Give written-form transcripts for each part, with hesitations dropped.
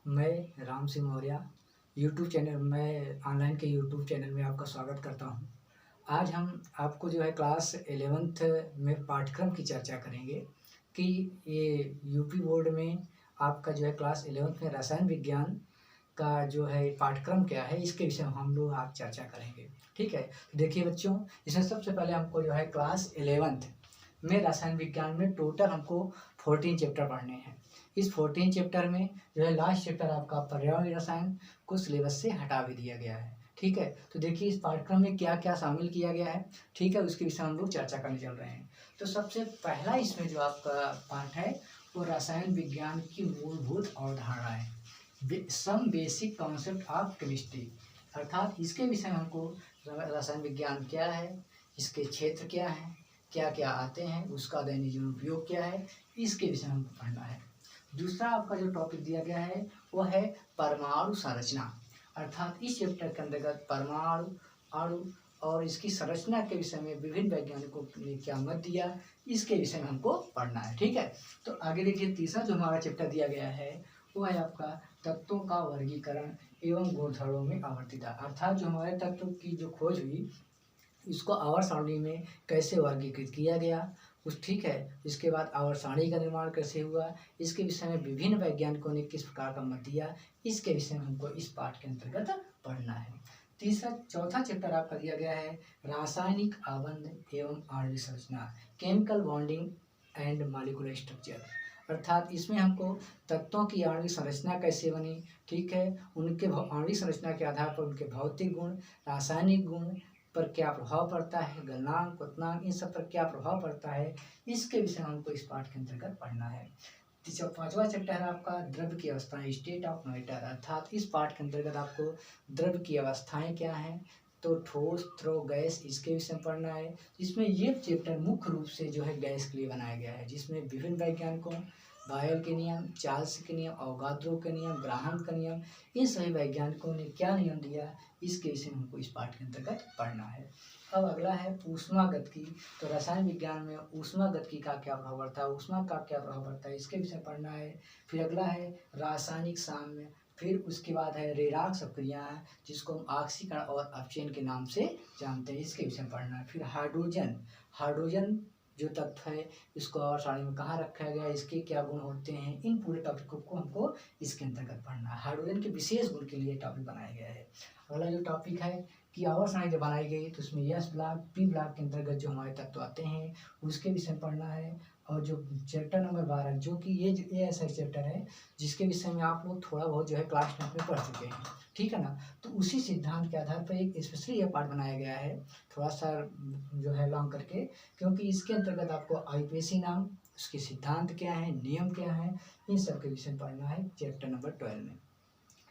मैं Ram Singh Maurya YouTube channel मैं online के यूट्यूब चैनल में आपका स्वागत करता हूं। आज हम आपको जो है क्लास 11th में पाठ्यक्रम की चर्चा करेंगे कि ये यूपी बोर्ड में आपका जो है क्लास 11th में रसायन विज्ञान का जो है पाठ्यक्रम क्या है, इसके विषय में हम लोग आज चर्चा करेंगे। ठीक है, तो देखिए बच्चों, इसमें सबसे पहले हमको जो है क्लास 11th में रसायन विज्ञान में टोटल हमको 14 चैप्टर पढ़ने हैं। इस 14 चैप्टर में जो है लास्ट चैप्टर आपका पर्यावरणीय रसायन को सिलेबस से हटा भी दिया गया है। ठीक है, तो देखिए इस पाठ्यक्रम में क्या क्या शामिल किया गया है। ठीक है, उसके विषय में हम लोग चर्चा करने चल रहे हैं। तो सबसे पहला इसमें जो आपका पाठ है वो रसायन विज्ञान की मूलभूत अवधारणाएं, some basic concept of chemistry, अर्थात इसके विषय में हमको रसायन विज्ञान क्या है, इसके क्षेत्र क्या है, क्या क्या आते हैं, उसका दैनिक जीवन उपयोग क्या है, इसके विषय में हमको पढ़ना है। दूसरा आपका जो टॉपिक दिया गया है वो है परमाणु संरचना, अर्थात इस चैप्टर के अंतर्गत परमाणु अणु और इसकी संरचना के विषय में विभिन्न वैज्ञानिकों ने क्या मत दिया, इसके विषय में हमको पढ़ना है। ठीक है, तो आगे देखिए तीसरा जो हमारा चैप्टर दिया गया है वो है आपका तत्वों का वर्गीकरण एवं गुणधर्मों में आवर्तिता, अर्थात जो हमारे तत्वों की जो खोज हुई इसको आवर्त सारणी में कैसे वर्गीकृत किया गया उस ठीक है, इसके बाद आवर्त सारणी का निर्माण कैसे हुआ, इसके विषय में विभिन्न वैज्ञानिकों ने किस प्रकार का मत दिया, इसके विषय में हमको इस पाठ के अंतर्गत पढ़ना है। चौथा चैप्टर आपका दिया गया है रासायनिक आबंध एवं आणविक संरचना, chemical bonding and molecular structure, अर्थात इसमें हमको तत्वों की आणविक संरचना कैसे बनी, ठीक है, उनके आणविक संरचना के आधार पर उनके भौतिक गुण, रासायनिक गुण पर क्या प्रभाव पड़ता है, गलनांक क्वथनांक इन सब पर क्या प्रभाव पड़ता है, इसके विषय में हमको इस पाठ के अंतर्गत पढ़ना है। पांचवा चैप्टर है आपका द्रव्य की अवस्थाएं, स्टेट ऑफ मैटर, अर्थात इस पाठ के अंतर्गत आपको द्रव्य की अवस्थाएं क्या हैं, तो ठोस द्रव गैस, इसके विषय में पढ़ना है। इसमें ये चैप्टर मुख्य रूप से जो है गैस के लिए बनाया गया है, जिसमें विभिन्न वैज्ञानिकों बायल के नियम, चार्ल्स के नियम, अवगाद्रो के नियम, ग्राहम का नियम, इन सभी वैज्ञानिकों ने क्या नियम दिया, इसके विषय में हमको इस पाठ के अंतर्गत पढ़ना है। अब अगला है ऊष्मागतिकी, तो रसायन विज्ञान में ऊष्मागतिकी का क्या प्रभाव पड़ता है, ऊष्मा का क्या प्रभाव पड़ता है, इसके विषय पढ़ना है। फिर अगला है रासायनिक साम्य, फिर उसके बाद है रेडाक्स अभिक्रिया, जिसको हम ऑक्सीकरण और अपचयन के नाम से जानते हैं, इसके विषय में पढ़ना है। फिर हाइड्रोजन, हाइड्रोजन जो तत्व है इसको और सारणी में कहाँ रखा गया है, इसके क्या गुण होते हैं, इन पूरे टॉपिकों को हमको इसके अंतर्गत पढ़ना है। हाइड्रोजन के विशेष गुण के लिए टॉपिक बनाया गया है। अगला जो टॉपिक है कि आवर्त सारणी जब बनाई गई तो उसमें एस ब्लॉक पी ब्लॉक के अंतर्गत जो हमारे तत्व आते हैं उसके विषय में पढ़ना है। और जो चैप्टर नंबर 12 जो कि ये ऐसा चैप्टर है जिसके विषय में आप लोग थोड़ा बहुत जो है क्लास 10 में पढ़ चुके हैं, ठीक है ना, तो उसी सिद्धांत के आधार पर एक स्पेशली ये पार्ट बनाया गया है, थोड़ा सा जो है लॉन्ग करके, क्योंकि इसके अंतर्गत आपको आईपीएसी नाम, उसके सिद्धांत क्या है, नियम क्या है, इन सब के विषय में पढ़ना है चैप्टर नंबर 12 में।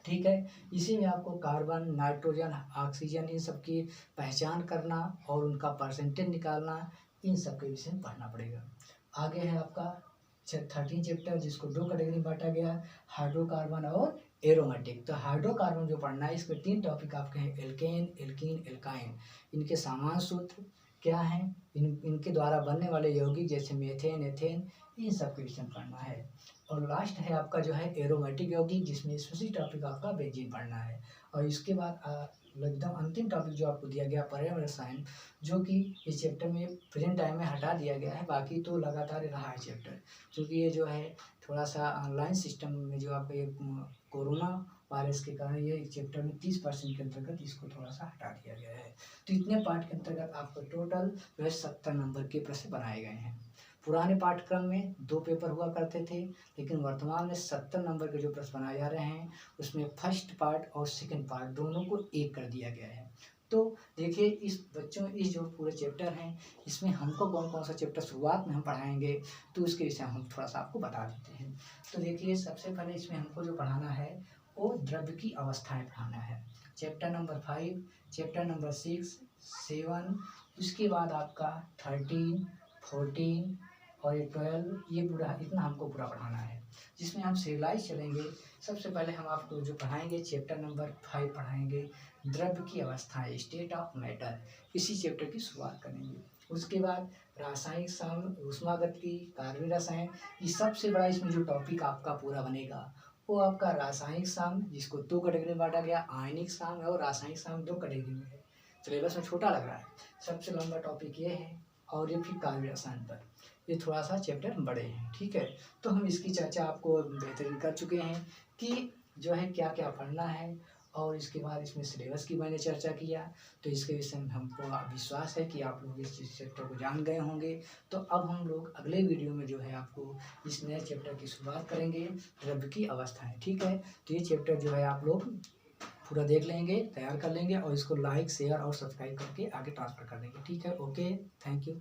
ठीक है, इसी में आपको कार्बन, नाइट्रोजन, ऑक्सीजन इन सब की पहचान करना और उनका परसेंटेज निकालना, इन सब के विषय में पढ़ना पड़ेगा। आगे है आपका 13 चैप्टर, जिसको दो कैटेगरी में बांटा गया, हाइड्रोकार्बन और एरोमेटिक। तो हाइड्रोकार्बन जो पढ़ना है इसमें 3 टॉपिक आपके हैं, एल्केन, एल्कीन, एल्काइन, इनके सामान्य सूत्र क्या हैं, इनके द्वारा बनने वाले यौगिक जैसे मेथेन, एथेन, इन सब के विषय में पढ़ना है। और लास्ट है आपका जो है एरोमेटिक यौगिक, जिसमें स्पेशली टॉपिक आपका बेंजीन पढ़ना है। और इसके बाद एकदम अंतिम टॉपिक जो आपको दिया गया पर्यावरण रसायन, जो कि इस चैप्टर में प्रेजेंट टाइम में हटा दिया गया है, बाकी तो लगातार रहा है चैप्टर, क्योंकि ये जो है थोड़ा सा ऑनलाइन सिस्टम में जो आपका ये कोरोना वायरस के कारण ये चैप्टर में 30% के अंतर्गत इसको थोड़ा सा हटा दिया गया है। तो इतने पाठ के अंतर्गत आपको टोटल जो है 70 नंबर के प्रश्न बनाए गए हैं। पुराने पाठ्यक्रम में 2 पेपर हुआ करते थे, लेकिन वर्तमान में 70 नंबर के जो प्रश्न बनाए जा रहे हैं उसमें फर्स्ट पार्ट और सेकंड पार्ट दोनों को एक कर दिया गया है। तो देखिए इस बच्चों इस जो पूरे चैप्टर हैं इसमें हमको कौन कौन सा चैप्टर शुरुआत में हम पढ़ाएंगे, तो उसके विषय हम थोड़ा सा आपको बता देते हैं। तो देखिए सबसे पहले इसमें हमको जो पढ़ाना है वो द्रव्य की अवस्थाएं पढ़ाना है, चैप्टर नंबर 5, चैप्टर नंबर 6, 7, उसके बाद आपका 13, 14 और ये 12, ये पूरा इतना हमको पूरा पढ़ाना है, जिसमें हम सिविलाइज चलेंगे। सबसे पहले हम आपको जो पढ़ाएंगे चैप्टर नंबर 5 पढ़ाएंगे, द्रव्य की अवस्थाएं, स्टेट ऑफ मैटर, इसी चैप्टर की शुरुआत करेंगे। उसके बाद रासायनिक साम्य, ऊष्मागतिकी, कार्बनिक रसायन, ये सबसे बड़ा इसमें जो टॉपिक आपका पूरा बनेगा वो आपका रासायनिक साम्य, जिसको 2 कैटेगरी में बांटा गया, आयनिक साम्य और रासायनिक साम्य 2 कैटेगरी में है। सिलेबस में छोटा लग रहा है, सबसे लंबा टॉपिक ये है। और ये फिर कार्बनिक रसायन पर, ये थोड़ा सा चैप्टर बड़े हैं, ठीक है। तो हम इसकी चर्चा आपको बेहतरीन कर चुके हैं कि जो है क्या क्या पढ़ना है, और इसके बाद इसमें सिलेबस की मैंने चर्चा किया। तो इसके विषय में हमको विश्वास है कि आप लोग इस चैप्टर को जान गए होंगे। तो अब हम लोग अगले वीडियो में जो है आपको इस नए चैप्टर की शुरुआत करेंगे, द्रव्य की अवस्थाएं, ठीक है। तो ये चैप्टर जो है आप लोग पूरा देख लेंगे, तैयार कर लेंगे, और इसको लाइक शेयर और सब्सक्राइब करके आगे ट्रांसफर कर देंगे, ठीक है। Okay, thank you.